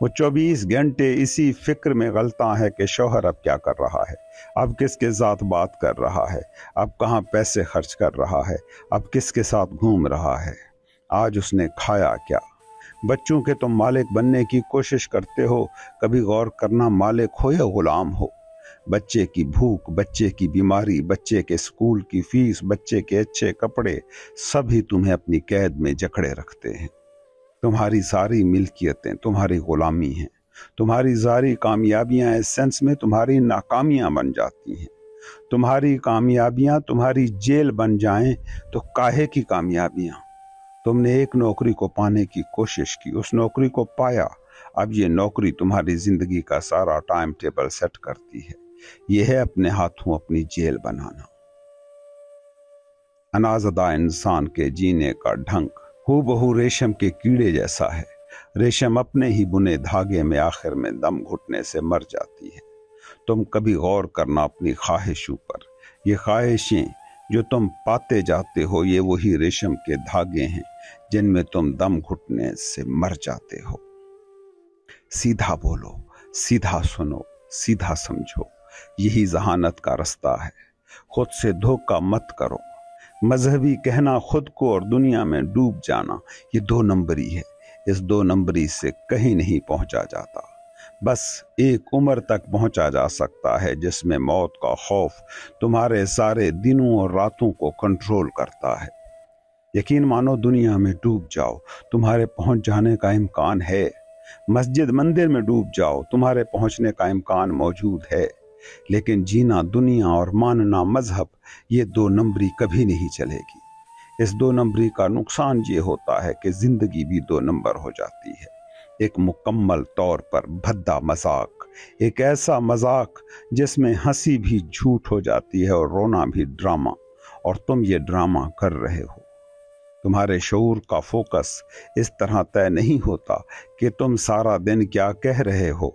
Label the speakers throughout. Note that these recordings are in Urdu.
Speaker 1: وہ 24 گھنٹے اسی فکر میں غلطاں ہے کہ شوہر اب کیا کر رہا ہے، اب کس کے ساتھ بات کر رہا ہے، اب کہاں پیسے خرچ کر رہا ہے، اب کس کے ساتھ گھوم رہا ہے، آج اس نے کھایا کیا۔ بچوں کے تم مالک بننے کی کوشش کرتے ہو، کبھی غور کرنا مالک ہو یا غلام ہو۔ بچے کی بھوک، بچے کی بیماری، بچے کے اسکول کی فیس، بچے کے اچھے کپڑے، سبھی تمہیں اپنی قید میں جکڑے رکھتے ہیں۔ تمہاری ساری ملکیتیں تمہاری غلامی ہیں، تمہاری ساری کامیابیاں اس سینس میں تمہاری ناکامیاں بن جاتی ہیں۔ تمہاری کامیابیاں تمہاری جیل بن جائیں تو کاہے کی کامیابیاں؟ تم نے ایک نوکری کو پانے کی کوشش کی، اس نوکری کو پایا، اب یہ نوکری تمہاری زندگی کا سارا ٹائم ٹیبل سیٹ کرتی ہے۔ یہ ہے اپنے ہاتھوں اپنی جیل بنانا۔ انازدہ انسان کے جینے کا ڈھنگ ہو بہو ریشم کے کیڑے جیسا ہے۔ ریشم اپنے ہی بنے دھاگے میں آخر میں دم گھٹنے سے مر جاتی ہے۔ تم کبھی غور کرنا اپنی خواہشوں پر، یہ خواہشیں جو تم پاتے جاتے ہو یہ وہی ریشم کے دھاگے ہیں جن میں تم دم گھٹنے سے مر جاتے ہو۔ سیدھا بولو، سیدھا سنو، سیدھا سمجھو، یہی ذہانت کا رستہ ہے۔ خود سے دھوکہ مت کرو۔ مذہبی کہنا خود کو اور دنیا میں ڈوب جانا، یہ 2 نمبری ہے۔ اس 2 نمبری سے کہیں نہیں پہنچا جاتا۔ بس ایک عمر تک پہنچا جا سکتا ہے جس میں موت کا خوف تمہارے سارے دنوں اور راتوں کو کنٹرول کرتا ہے۔ یقین مانو دنیا میں ڈوب جاؤ، تمہارے پہنچ جانے کا امکان ہے۔ مسجد مندر میں ڈوب جاؤ، تمہارے پہنچنے کا امکان موجود ہے۔ لیکن جینا دنیا اور ماننا مذہب، یہ 2 نمبری کبھی نہیں چلے گی۔ اس 2 نمبری کا نقصان یہ ہوتا ہے کہ زندگی بھی 2 نمبر ہو جاتی ہے۔ ایک مکمل طور پر بھدا مذاق، ایک ایسا مذاق جس میں ہنسی بھی جھوٹ ہو جاتی ہے اور رونا بھی ڈرامہ، اور تم یہ ڈرامہ کر رہے ہو۔ تمہارے شعور کا فوکس اس طرح طے نہیں ہوتا کہ تم سارا دن کیا کہہ رہے ہو،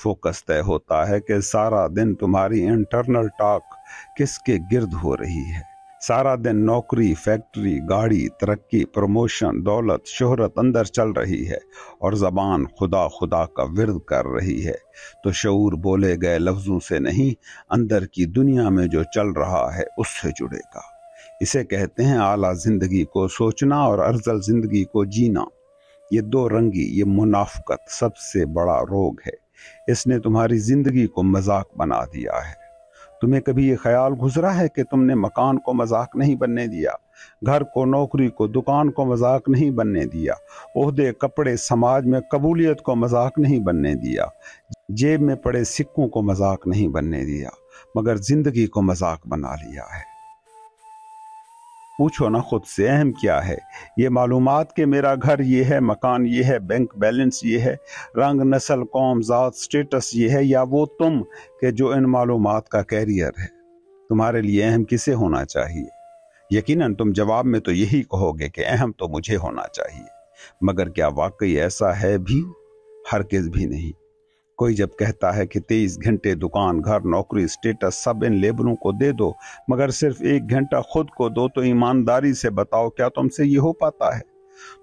Speaker 1: فوکس طے ہوتا ہے کہ سارا دن تمہاری انٹرنل ٹاک کس کے گرد ہو رہی ہے۔ سارا دن نوکری، فیکٹری، گاڑی، ترقی، پروموشن، دولت، شہرت اندر چل رہی ہے اور زبان خدا خدا کا ورد کر رہی ہے، تو شعور بولے گئے لفظوں سے نہیں، اندر کی دنیا میں جو چل رہا ہے اس سے جڑے گا۔ اسے کہتے ہیں اعلیٰ زندگی کو سوچنا اور ارذل زندگی کو جینا۔ یہ 2 رنگی، یہ منافقت سب سے بڑا روگ ہے۔ اس نے تمہاری زندگی کو مذاق بنا دیا ہے۔ تمہیں کبھی یہ خیال گزرا ہے کہ تم نے مکان کو مذاق نہیں بننے دیا، گھر کو، نوکری کو، دکان کو مذاق نہیں بننے دیا، عہدے، کپڑے، سماج میں قبولیت کو مذاق نہیں بننے دیا، جیب میں پڑے سکوں کو مذاق نہیں بننے دیا، مگر زندگی کو مذاق بنا لیا ہے۔ پوچھو نا خود سے، اہم کیا ہے؟ یہ معلومات کہ میرا گھر یہ ہے، مکان یہ ہے، بینک بیلنس یہ ہے، رنگ، نسل، قوم، ذات، سٹیٹس یہ ہے، یا وہ تم کہ جو ان معلومات کا کیریئر ہے؟ تمہارے لیے اہم کسے ہونا چاہیے؟ یقیناً تم جواب میں تو یہی کہو گے کہ اہم تو مجھے ہونا چاہیے، مگر کیا واقعی ایسا ہے بھی؟ ہرگز بھی نہیں۔ کوئی جب کہتا ہے کہ 23 گھنٹے دکان، گھر، نوکری، سٹیٹس سب ان لیبلوں کو دے دو، مگر صرف 1 گھنٹہ خود کو دو، تو ایمانداری سے بتاؤ کیا تم سے یہ ہو پاتا ہے؟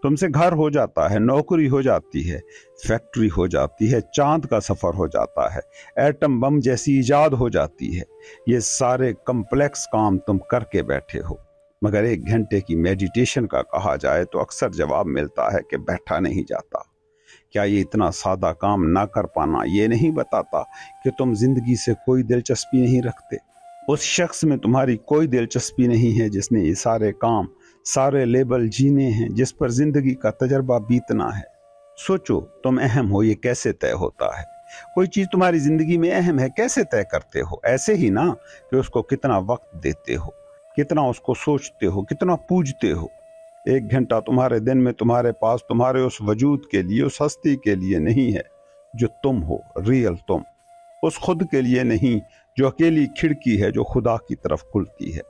Speaker 1: تم سے گھر ہو جاتا ہے، نوکری ہو جاتی ہے، فیکٹری ہو جاتی ہے، چاند کا سفر ہو جاتا ہے، ایٹم بم جیسی ایجاد ہو جاتی ہے، یہ سارے کمپلیکس کام تم کر کے بیٹھے ہو، مگر 1 گھنٹے کی میڈیٹیشن کا کہا جائے تو اکثر جواب ملتا ہے کہ بیٹھا نہیں جاتا۔ کیا یہ اتنا سادہ کام نہ کر پانا یہ نہیں بتاتا کہ تم زندگی سے کوئی دلچسپی نہیں رکھتے؟ اس شخص میں تمہاری کوئی دلچسپی نہیں ہے جس نے یہ سارے کام، سارے لیبل جینے ہیں، جس پر زندگی کا تجربہ بیتنا ہے۔ سوچو، تم اہم ہو یہ کیسے طے ہوتا ہے؟ کوئی چیز تمہاری زندگی میں اہم ہے کیسے طے کرتے ہو؟ ایسے ہی نا کہ اس کو کتنا وقت دیتے ہو، کتنا اس کو سوچتے ہو، کتنا پوجتے ہو۔ 1 گھنٹہ تمہارے دن میں تمہارے پاس تمہارے اس وجود کے لیے، اس ہستی کے لیے نہیں ہے جو تم ہو، ریئل تم، اس خود کے لیے نہیں جو اکیلی کھڑکی ہے جو خدا کی طرف کھلتی ہے۔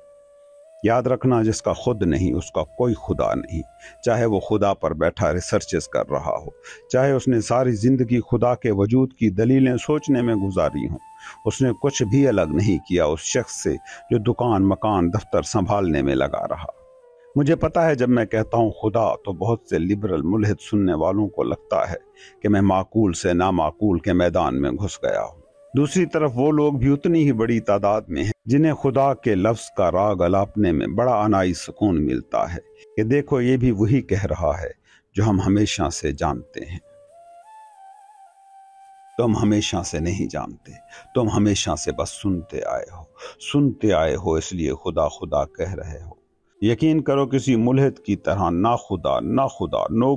Speaker 1: یاد رکھنا، جس کا خود نہیں اس کا کوئی خدا نہیں، چاہے وہ خدا پر بیٹھا ریسرچز کر رہا ہو، چاہے اس نے ساری زندگی خدا کے وجود کی دلیلیں سوچنے میں گزاری ہوں، اس نے کچھ بھی الگ نہیں کیا اس شخص سے جو دکان، مکان، دفتر سنبھالنے میں لگا رہا۔ مجھے پتا ہے جب میں کہتا ہوں خدا تو بہت سے لبرل ملحد سننے والوں کو لگتا ہے کہ میں معقول سے نامعقول کے میدان میں گھس گیا ہوں۔ دوسری طرف وہ لوگ بھی اتنی ہی بڑی تعداد میں ہیں جنہیں خدا کے لفظ کا راگ الاپنے میں بڑا انائی سکون ملتا ہے کہ دیکھو یہ بھی وہی کہہ رہا ہے جو ہم ہمیشہ سے جانتے ہیں۔ تم ہمیشہ سے نہیں جانتے، تم ہمیشہ سے بس سنتے آئے ہو اس لیے خدا خدا کہہ رہے ہو۔ یقین کرو کسی ملحد کی طرح نہ خدا نو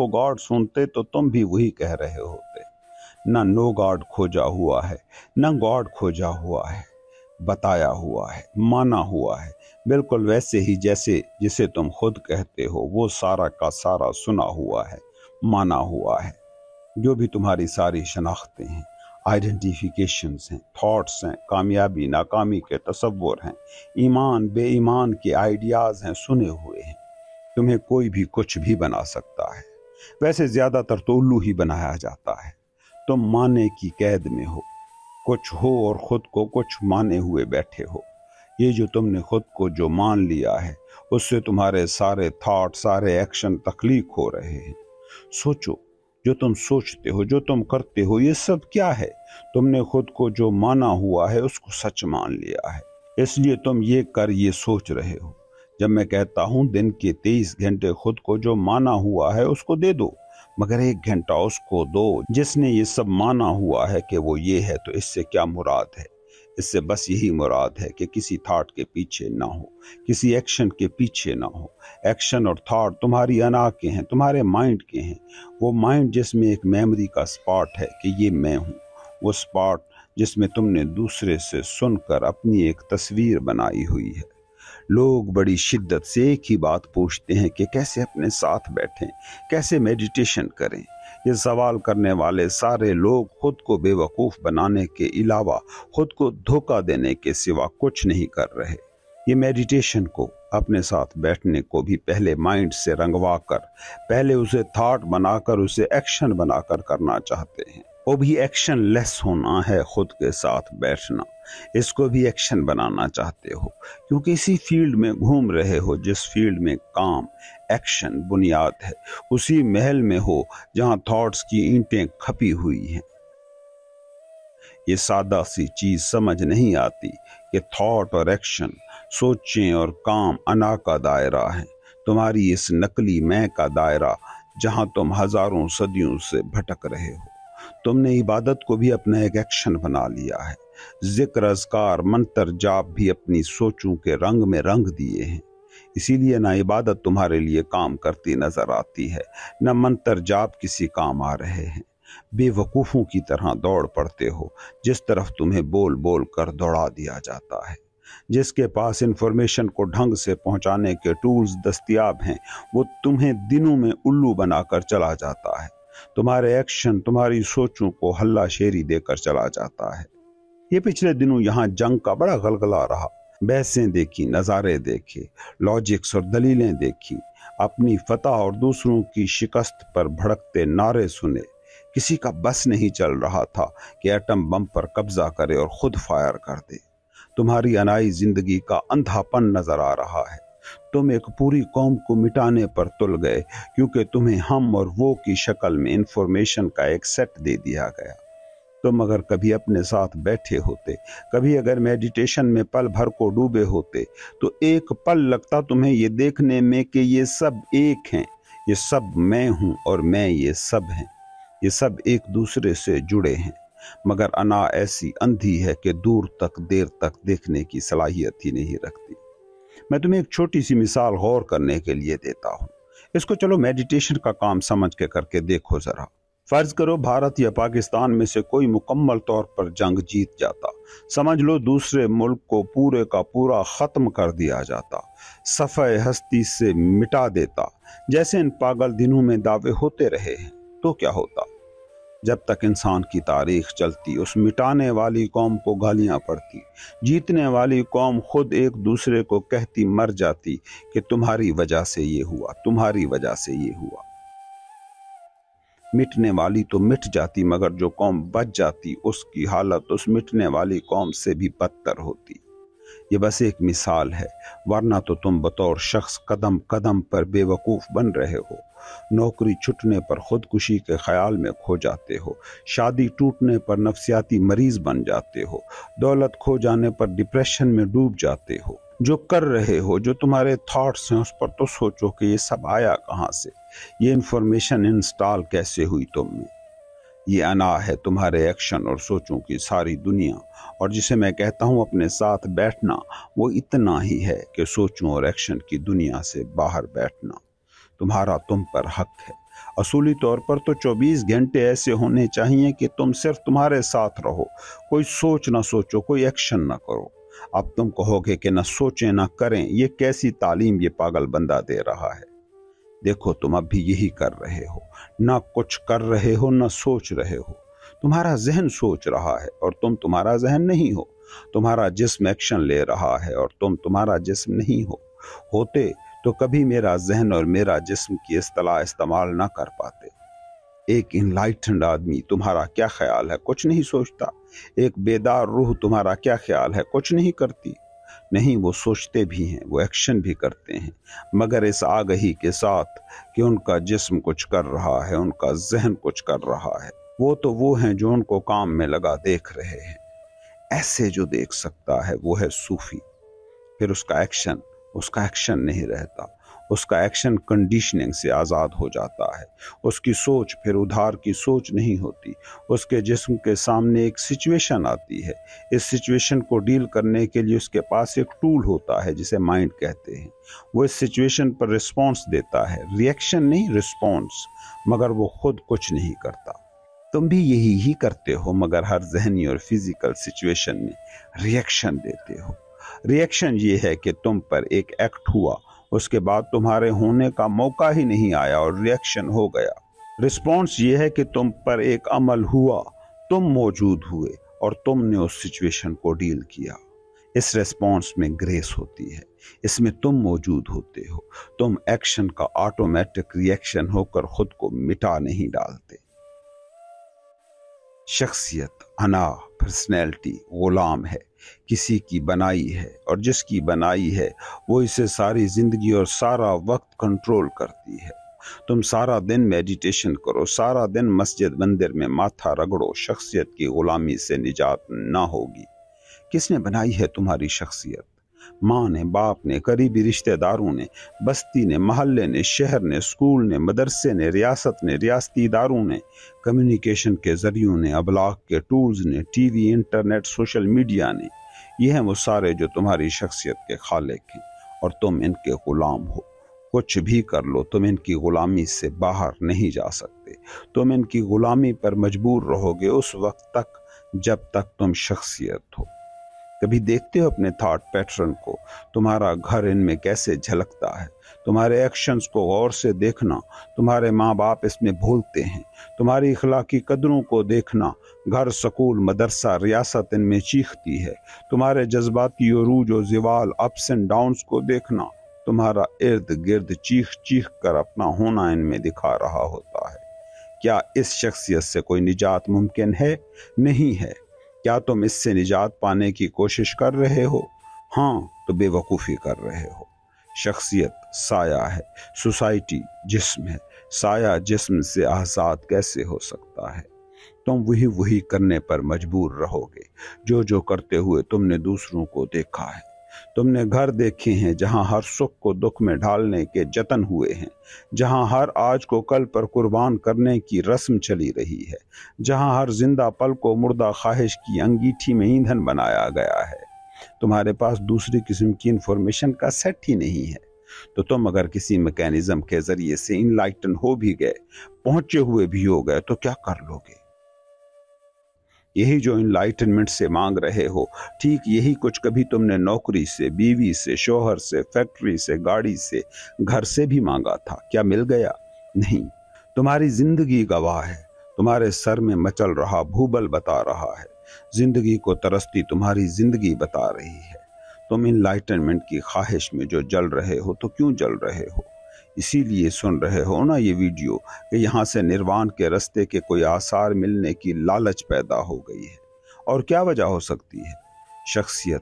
Speaker 1: گاڈ سنتے تو تم بھی وہی کہہ رہے ہوتے۔ نہ نو گاڈ کھوجا ہوا ہے، نہ گاڈ کھوجا ہوا ہے، بتایا ہوا ہے، مانا ہوا ہے، بالکل ویسے ہی جسے تم خود کہتے ہو وہ سارا کا سارا سنا ہوا ہے، مانا ہوا ہے۔ جو بھی تمہاری ساری شناختیں ہیں، آئیڈینٹیفیکیشنز ہیں، تھاٹس ہیں، کامیابی ناکامی کے تصور ہیں، ایمان بے ایمان کے آئیڈیاز ہیں، سنے ہوئے ہیں۔ تمہیں کوئی بھی کچھ بھی بنا سکتا ہے، ویسے زیادہ تر تو الو ہی بنایا جاتا ہے۔ تم مانے کی قید میں ہو، کچھ ہو اور خود کو کچھ مانے ہوئے بیٹھے ہو۔ یہ جو تم نے خود کو جو مان لیا ہے اس سے تمہارے سارے تھاٹ سارے ایکشن تخلیق ہو رہے ہیں۔ سوچو، جو تم سوچتے ہو جو تم کرتے ہو یہ سب کیا ہے؟ تم نے خود کو جو مانا ہوا ہے اس کو سچ مان لیا ہے، اس لیے تم یہ سوچ رہے ہو۔ جب میں کہتا ہوں دن کے 23 گھنٹے خود کو جو مانا ہوا ہے اس کو دے دو، مگر 1 گھنٹہ اس کو دو جس نے یہ سب مانا ہوا ہے کہ وہ یہ ہے، تو اس سے کیا مراد ہے؟ اس سے بس یہی مراد ہے کہ کسی تھاٹ کے پیچھے نہ ہو، کسی ایکشن کے پیچھے نہ ہو۔ ایکشن اور تھاٹ تمہاری انا کے ہیں، تمہارے مائنڈ کے ہیں۔ وہ مائنڈ جس میں ایک میموری کا سپاٹ ہے کہ یہ میں ہوں، وہ سپاٹ جس میں تم نے دوسرے سے سن کر اپنی ایک تصویر بنائی ہوئی ہے۔ لوگ بڑی شدت سے ایک ہی بات پوچھتے ہیں کہ کیسے اپنے ساتھ بیٹھیں، کیسے میڈیٹیشن کریں۔ یہ سوال کرنے والے سارے لوگ خود کو بے وقوف بنانے کے علاوہ خود کو دھوکہ دینے کے سوا کچھ نہیں کر رہے۔ یہ میڈیٹیشن کو، اپنے ساتھ بیٹھنے کو بھی پہلے مائنڈ سے رنگوا کر، پہلے اسے تھاٹ بنا کر، اسے ایکشن بنا کر کرنا چاہتے ہیں۔ وہ بھی ایکشن لیس ہونا ہے، خود کے ساتھ بیٹھنا، اس کو بھی ایکشن بنانا چاہتے ہو، کیونکہ اسی فیلڈ میں گھوم رہے ہو جس فیلڈ میں کام، ایکشن بنیاد ہے، اسی محل میں ہو جہاں تھاٹس کی اینٹیں کھپی ہوئی ہیں۔ یہ سادہ سی چیز سمجھ نہیں آتی کہ تھاٹ اور ایکشن، سوچیں اور کام انا کا دائرہ ہے، تمہاری اس نقلی میں کا دائرہ جہاں تم ہزاروں صدیوں سے بھٹک رہے ہو۔ تم نے عبادت کو بھی اپنا ایک ایکشن بنا لیا ہے، ذکر اذکار منتر جاپ بھی اپنی سوچوں کے رنگ میں رنگ دیے ہیں۔ اسی لیے نہ عبادت تمہارے لیے کام کرتی نظر آتی ہے، نہ منتر جاپ کسی کام آ رہے ہیں۔ بے وقوفوں کی طرح دوڑ پڑتے ہو جس طرف تمہیں بول بول کر دوڑا دیا جاتا ہے۔ جس کے پاس انفارمیشن کو ڈھنگ سے پہنچانے کے ٹولز دستیاب ہیں وہ تمہیں دنوں میں الو بنا کر چلا جاتا ہے، تمہارے ایکشن تمہاری سوچوں کو ہلا شیری دے کر چلا جاتا ہے۔ یہ پچھلے دنوں یہاں جنگ کا بڑا غلغلہ رہا، بحثیں دیکھی، نظارے دیکھے، لاجکس اور دلیلیں دیکھی، اپنی فتح اور دوسروں کی شکست پر بھڑکتے نعرے سنے۔ کسی کا بس نہیں چل رہا تھا کہ ایٹم بم پر قبضہ کرے اور خود فائر کر دے۔ تمہاری انائی زندگی کا اندھا پن نظر آ رہا ہے۔ تم ایک پوری قوم کو مٹانے پر تل گئے کیونکہ تمہیں ہم اور وہ کی شکل میں انفارمیشن کا ایک سیٹ دے دیا گیا۔ تم اگر کبھی اپنے ساتھ بیٹھے ہوتے، کبھی اگر میڈیٹیشن میں پل بھر کو ڈوبے ہوتے، تو ایک پل لگتا تمہیں یہ دیکھنے میں کہ یہ سب ایک ہیں، یہ سب میں ہوں اور میں یہ سب ہیں، یہ سب ایک دوسرے سے جڑے ہیں۔ مگر انا ایسی اندھی ہے کہ دور تک دیر تک دیکھنے کی صلاحیت ہی نہیں رکھتی۔ میں تمہیں ایک چھوٹی سی مثال غور کرنے کے لیے دیتا ہوں، اس کو چلو میڈیٹیشن کا کام سمجھ کے کر کے دیکھو ذرا۔ فرض کرو بھارت یا پاکستان میں سے کوئی مکمل طور پر جنگ جیت جاتا، سمجھ لو دوسرے ملک کو پورے کا پورا ختم کر دیا جاتا، صفحہ ہستی سے مٹا دیتا، جیسے ان پاگل دنوں میں دعوے ہوتے رہے ہیں، تو کیا ہوتا؟ جب تک انسان کی تاریخ چلتی اس مٹانے والی قوم کو گالیاں پڑتی، جیتنے والی قوم خود ایک دوسرے کو کہتی مر جاتی کہ تمہاری وجہ سے یہ ہوا، تمہاری وجہ سے یہ ہوا۔ مٹنے والی تو مٹ جاتی مگر جو قوم بچ جاتی اس کی حالت اس مٹنے والی قوم سے بھی بدتر ہوتی۔ یہ بس ایک مثال ہے، ورنہ تو تم بطور شخص قدم قدم پر بے وقوف بن رہے ہو۔ نوکری چھٹنے پر خودکشی کے خیال میں کھو جاتے ہو، شادی ٹوٹنے پر نفسیاتی مریض بن جاتے ہو، دولت کھو جانے پر ڈپریشن میں ڈوب جاتے ہو۔ جو کر رہے ہو، جو تمہارے تھاٹس ہیں، اس پر تو سوچو کہ یہ سب آیا کہاں سے، یہ انفارمیشن انسٹال کیسے ہوئی تم میں۔ یہ انا ہے تمہارے ایکشن اور سوچوں کی ساری دنیا، اور جسے میں کہتا ہوں اپنے ساتھ بیٹھنا، وہ اتنا ہی ہے کہ سوچوں اور ایکشن کی دنیا سے باہر بیٹھنا۔ تمہارا تم پر حق ہے۔ اصولی طور پر تو 24 گھنٹے ایسے ہونے چاہیے کہ تم صرف تمہارے ساتھ رہو، کوئی سوچ نہ سوچو، کوئی ایکشن نہ کرو۔ اب تم کہو گے کہ نہ سوچیں نہ کریں، یہ کیسی تعلیم یہ پاگل بندہ دے رہا ہے؟ دیکھو تم اب بھی یہی کر رہے ہو، نہ کچھ کر رہے ہو نہ سوچ رہے ہو۔ تمہارا ذہن سوچ رہا ہے اور تم تمہارا ذہن نہیں ہو، تمہارا جسم ایکشن لے رہا ہے اور تم تمہارا جسم نہیں ہو۔ ہوتے تو کبھی میرا ذہن اور میرا جسم کی اصطلاح استعمال نہ کر پاتے۔ ایک انلائٹنڈ آدمی تمہارا کیا خیال ہے؟ کچھ نہیں سوچتا۔ ایک بیدار روح تمہارا کیا خیال ہے؟ کچھ نہیں کرتی۔ نہیں، وہ سوچتے بھی ہیں، وہ ایکشن بھی کرتے ہیں، مگر اس آگہی کے ساتھ کہ ان کا جسم کچھ کر رہا ہے، ان کا ذہن کچھ کر رہا ہے۔ وہ تو وہ ہیں جو ان کو کام میں لگا دیکھ رہے ہیں۔ ایسے جو دیکھ سکتا ہے وہ ہے صوفی۔ پھر اس کا ایکشن نہیں رہتا، اس کا ایکشن کنڈیشننگ سے آزاد ہو جاتا ہے۔ اس کی سوچ پھر ادھار کی سوچ نہیں ہوتی۔ اس کے جسم کے سامنے ایک سچویشن آتی ہے، اس سچویشن کو ڈیل کرنے کے لیے اس کے پاس ایک ٹول ہوتا ہے جسے مائنڈ کہتے ہیں۔ وہ اس سچویشن پر رسپانس دیتا ہے، ری ایکشن نہیں، رسپانس، مگر وہ خود کچھ نہیں کرتا۔ تم بھی یہی کرتے ہو، مگر ہر ذہنی اور فزیکل سچویشن میں ری ایکشن دیتے ہو۔ ری ایکشن یہ ہے کہ تم پر ایک ایکٹ ہوا، اس کے بعد تمہارے ہونے کا موقع ہی نہیں آیا اور ری ایکشن ہو گیا۔ رسپانس یہ ہے کہ تم پر ایک عمل ہوا، تم موجود ہوئے اور تم نے اس سچویشن کو ڈیل کیا۔ اس ریسپانس میں گریس ہوتی ہے، اس میں تم موجود ہوتے ہو۔ تم ایکشن کا آٹومیٹک ری ایکشن ہو کر خود کو مٹا نہیں ڈالتے۔ شخصیت، انا، پرسنالٹی غلام ہے، کسی کی بنائی ہے، اور جس کی بنائی ہے وہ اسے ساری زندگی اور سارا وقت کنٹرول کرتی ہے۔ تم سارا دن میڈیٹیشن کرو، سارا دن مسجد مندر میں ماتھا رگڑو، شخصیت کی غلامی سے نجات نہ ہوگی۔ کس نے بنائی ہے تمہاری شخصیت؟ ماں نے، باپ نے، قریبی رشتہ داروں نے، بستی نے، محلے نے، شہر نے، اسکول نے، مدرسے نے، ریاست نے، ریاستی اداروں نے، کمیونیکیشن کے ذریعوں نے، ابلاغ کے ٹولز نے، T V, internet, social media نے۔ یہ ہیں وہ سارے جو تمہاری شخصیت کے خالق ہیں، اور تم ان کے غلام ہو۔ کچھ بھی کر لو، تم ان کی غلامی سے باہر نہیں جا سکتے۔ تم ان کی غلامی پر مجبور رہو گے اس وقت تک جب تک تم شخصیت ہو۔ کبھی دیکھتے ہو اپنے تھاٹ پیٹرن کو؟ تمہارا گھر ان میں کیسے جھلکتا ہے؟ تمہارے ایکشنز کو غور سے دیکھنا، تمہارے ماں باپ اس میں بھولتے ہیں۔ تمہاری اخلاقی قدروں کو دیکھنا، گھر، سکول، مدرسہ، ریاست ان میں چیختی ہے۔ تمہارے جذباتی عروج و زوال، اپس اینڈ ڈاؤنز کو دیکھنا، تمہارا ارد گرد چیخ چیخ کر اپنا ہونا ان میں دکھا رہا ہوتا ہے۔ کیا اس شخصیت سے کوئی نجات ممکن ہے؟ نہیں ہے۔ کیا تم اس سے نجات پانے کی کوشش کر رہے ہو؟ ہاں تو بے وقوفی کر رہے ہو۔ شخصیت سایہ ہے، سوسائٹی جسم ہے۔ سایہ جسم سے آزاد کیسے ہو سکتا ہے؟ تم وہی کرنے پر مجبور رہو گے جو کرتے ہوئے تم نے دوسروں کو دیکھا ہے۔ تم نے گھر دیکھے ہیں جہاں ہر سکھ کو دکھ میں ڈھالنے کے جتن ہوئے ہیں، جہاں ہر آج کو کل پر قربان کرنے کی رسم چلی رہی ہے، جہاں ہر زندہ پل کو مردہ خواہش کی انگیٹھی میں ایندھن بنایا گیا ہے۔ تمہارے پاس دوسری قسم کی انفارمیشن کا سیٹ ہی نہیں ہے، تو تم اگر کسی میکینزم کے ذریعے سے انلائٹن ہو بھی گئے، پہنچے ہوئے بھی ہو گئے، تو کیا کر لو گے؟ یہی جو انلائٹنمنٹ سے مانگ رہے ہو، ٹھیک یہی کچھ کبھی تم نے نوکری سے، بیوی سے، شوہر سے، فیکٹری سے، گاڑی سے، گھر سے بھی مانگا تھا۔ کیا مل گیا؟ نہیں۔ تمہاری زندگی گواہ ہے، تمہارے سر میں مچل رہا بھوبل بتا رہا ہے، زندگی کو ترستی تمہاری زندگی بتا رہی ہے۔ تم انلائٹنمنٹ کی خواہش میں جو جل رہے ہو، تو کیوں جل رہے ہو؟ اسی لیے سن رہے ہو نا یہ ویڈیو کہ یہاں سے نروان کے رستے کے کوئی آثار ملنے کی لالچ پیدا ہو گئی ہے۔ اور کیا وجہ ہو سکتی ہے؟ شخصیت،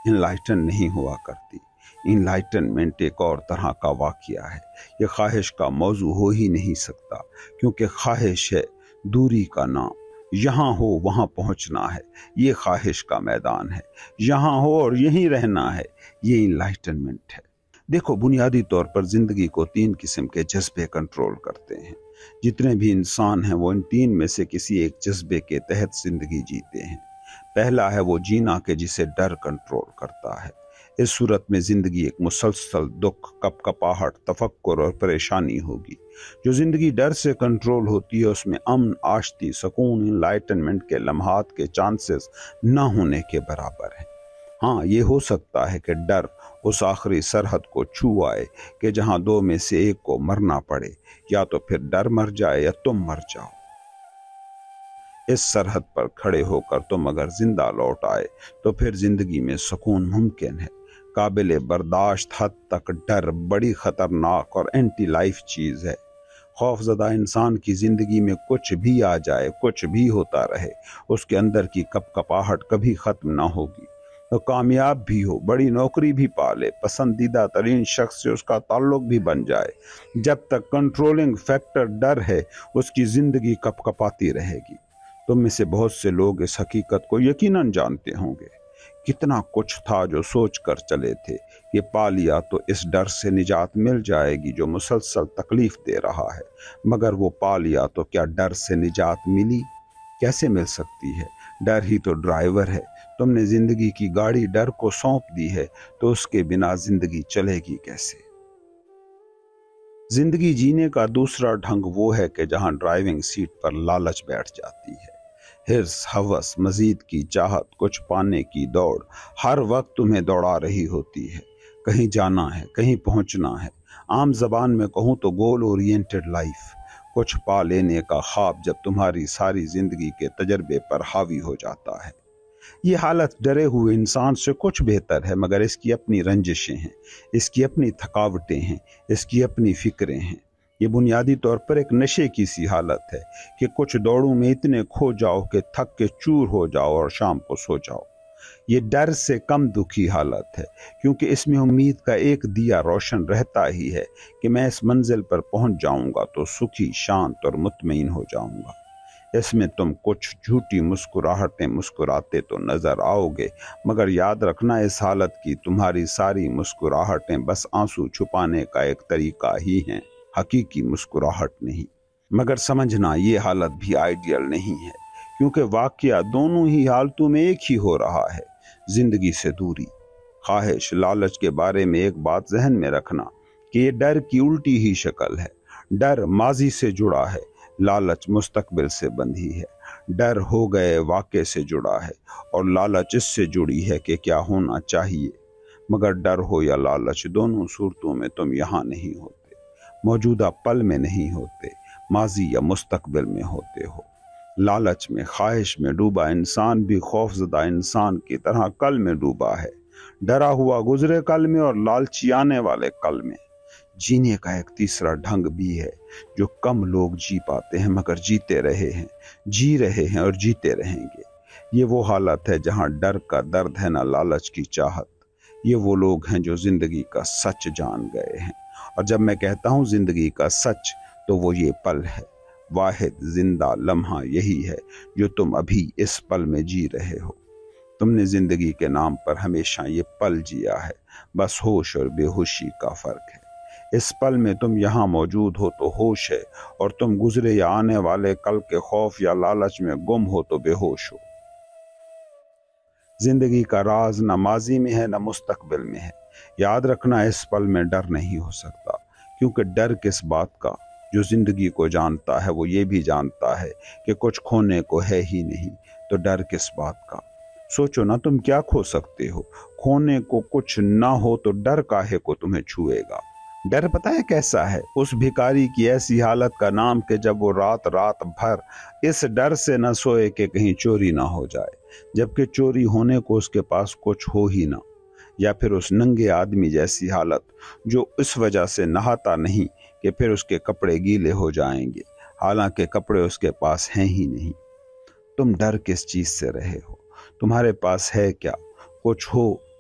Speaker 1: انلائٹن نہیں ہوا کرتی۔ انلائٹنمنٹ ایک اور طرح کا واقعہ ہے، یہ خواہش کا موضوع ہو ہی نہیں سکتا، کیونکہ خواہش ہے دوری کا نام، یہاں ہو وہاں پہنچنا ہے، یہ خواہش کا میدان ہے، یہاں ہو اور یہیں رہنا ہے، یہ انلائٹنمنٹ ہے۔ دیکھو، بنیادی طور پر زندگی کو 3 قسم کے جذبے کنٹرول کرتے ہیں۔ جتنے بھی انسان ہیں وہ ان 3 میں سے کسی ایک جذبے کے تحت زندگی جیتے ہیں۔ پہلا ہے وہ جینا کہ جسے ڈر کنٹرول کرتا ہے۔ اس صورت میں زندگی ایک مسلسل دکھ، کپ کپاہٹ، تفکر اور پریشانی ہوگی۔ جو زندگی ڈر سے کنٹرول ہوتی ہے اس میں امن، آشتی، سکون، انلائٹنمنٹ کے لمحات کے چانسز نہ ہونے کے برابر ہیں۔ ہاں، یہ ہو سکتا ہے کہ ڈر اس آخری سرحد کو چھو آئے کہ جہاں 2 میں سے ایک کو مرنا پڑے، یا تو پھر ڈر مر جائے یا تم مر جاؤ۔ اس سرحد پر کھڑے ہو کر تم اگر زندہ لوٹ آئے تو پھر زندگی میں سکون ممکن ہے۔ قابل برداشت حد تک ڈر بڑی خطرناک اور اینٹی لائف چیز ہے۔ خوف زدہ انسان کی زندگی میں کچھ بھی آ جائے، کچھ بھی ہوتا رہے، اس کے اندر کی کپ کپاہٹ کبھی ختم نہ ہوگی۔ تو کامیاب بھی ہو، بڑی نوکری بھی پالے، پسندیدہ ترین شخص سے اس کا تعلق بھی بن جائے، جب تک کنٹرولنگ فیکٹر ڈر ہے اس کی زندگی کپ کپاتی رہے گی۔ تم میں سے بہت سے لوگ اس حقیقت کو یقیناً جانتے ہوں گے۔ کتنا کچھ تھا جو سوچ کر چلے تھے کہ پا لیا تو اس ڈر سے نجات مل جائے گی جو مسلسل تکلیف دے رہا ہے، مگر وہ پا لیا تو کیا ڈر سے نجات ملی؟ کیسے مل سکتی ہے؟ ڈر ہی تو ڈرائیور ہے۔ تم نے زندگی کی گاڑی ڈر کو سونپ دی ہے تو اس کے بنا زندگی چلے گی کیسے؟ زندگی جینے کا دوسرا ڈھنگ وہ ہے کہ جہاں ڈرائیونگ سیٹ پر لالچ بیٹھ جاتی ہے۔ ہرس، ہوس، مزید کی چاہت، کچھ پانے کی دوڑ ہر وقت تمہیں دوڑا رہی ہوتی ہے۔ کہیں جانا ہے، کہیں پہنچنا ہے، عام زبان میں کہوں تو گول اورینٹڈ لائف، کچھ پا لینے کا خواب جب تمہاری ساری زندگی کے تجربے پر حاوی ہو جاتا ہے۔ یہ حالت ڈرے ہوئے انسان سے کچھ بہتر ہے، مگر اس کی اپنی رنجشیں ہیں، اس کی اپنی تھکاوٹیں ہیں، اس کی اپنی فکریں ہیں۔ یہ بنیادی طور پر ایک نشے کی سی حالت ہے کہ کچھ دوڑوں میں اتنے کھو جاؤ کہ تھک کے چور ہو جاؤ اور شام کو سو جاؤ۔ یہ ڈر سے کم دکھی حالت ہے، کیونکہ اس میں امید کا ایک دیا روشن رہتا ہی ہے کہ میں اس منزل پر پہنچ جاؤں گا تو سکھی، شانت اور مطمئن ہو جاؤں گا۔ اس میں تم کچھ جھوٹی مسکراہٹیں مسکراتے تو نظر آؤ گے، مگر یاد رکھنا اس حالت کی تمہاری ساری مسکراہٹیں بس آنسو چھپانے کا ایک طریقہ ہی ہیں، حقیقی مسکراہٹ نہیں۔ مگر سمجھنا یہ حالت بھی آئیڈیل نہیں ہے، کیونکہ واقعہ دونوں ہی حالتوں میں ایک ہی ہو رہا ہے، زندگی سے دوری۔ خواہش، لالچ کے بارے میں ایک بات ذہن میں رکھنا کہ یہ ڈر کی الٹی ہی شکل ہے۔ ڈر ماضی سے جڑا ہے، لالچ مستقبل سے بندھی ہے۔ ڈر ہو گئے واقعے سے جڑا ہے اور لالچ اس سے جڑی ہے کہ کیا ہونا چاہیے۔ مگر ڈر ہو یا لالچ، دونوں صورتوں میں تم یہاں نہیں ہوتے، موجودہ پل میں نہیں ہوتے، ماضی یا مستقبل میں ہوتے ہو۔ لالچ میں، خواہش میں ڈوبا انسان بھی خوف زدہ انسان کی طرح کل میں ڈوبا ہے، ڈرا ہوا گزرے کل میں اور لالچی آنے والے کل میں۔ جینے کا ایک تیسرا ڈھنگ بھی ہے جو کم لوگ جی پاتے ہیں، مگر جیتے رہے ہیں، جی رہے ہیں اور جیتے رہیں گے۔ یہ وہ حالت ہے جہاں ڈر کا درد ہے، نہ لالچ کی چاہت۔ یہ وہ لوگ ہیں جو زندگی کا سچ جان گئے ہیں، اور جب میں کہتا ہوں زندگی کا سچ تو وہ یہ پل ہے، واحد زندہ لمحہ یہی ہے جو تم ابھی اس پل میں جی رہے ہو۔ تم نے زندگی کے نام پر ہمیشہ یہ پل جیا ہے، بس ہوش اور بے ہوشی کا فرق ہے۔ اس پل میں تم یہاں موجود ہو تو ہوش ہے، اور تم گزرے یا آنے والے کل کے خوف یا لالچ میں گم ہو تو بے ہوش ہو۔ زندگی کا راز نہ ماضی میں ہے نہ مستقبل میں ہے۔ یاد رکھنا اس پل میں ڈر نہیں ہو سکتا، کیونکہ ڈر کس بات کا؟ جو زندگی کو جانتا ہے وہ یہ بھی جانتا ہے کہ کچھ کھونے کو ہے ہی نہیں، تو ڈر کس بات کا؟ سوچو نا، تم کیا کھو سکتے ہو؟ کھونے کو کچھ نہ ہو تو ڈر کاہے کو تمہیں چھوئے گا؟ ڈر پتہ ہے کیسا ہے؟ اس بھکاری کی ایسی حالت کا نام کہ جب وہ رات بھر اس ڈر سے نہ سوئے کہ کہیں چوری نہ ہو جائے، جبکہ چوری ہونے کو اس کے پاس کچھ ہو ہی نہ۔ یا پھر اس ننگے آدمی جیسی حالت جو اس وجہ سے نہاتا نہیں کہ پھر اس کے کپڑے گیلے ہو جائیں گے، حالانکہ کپڑے اس کے پاس ہیں ہی نہیں۔ تم ڈر کس چیز سے رہے ہو؟ تمہارے پاس ہے کیا؟ کچھ ہو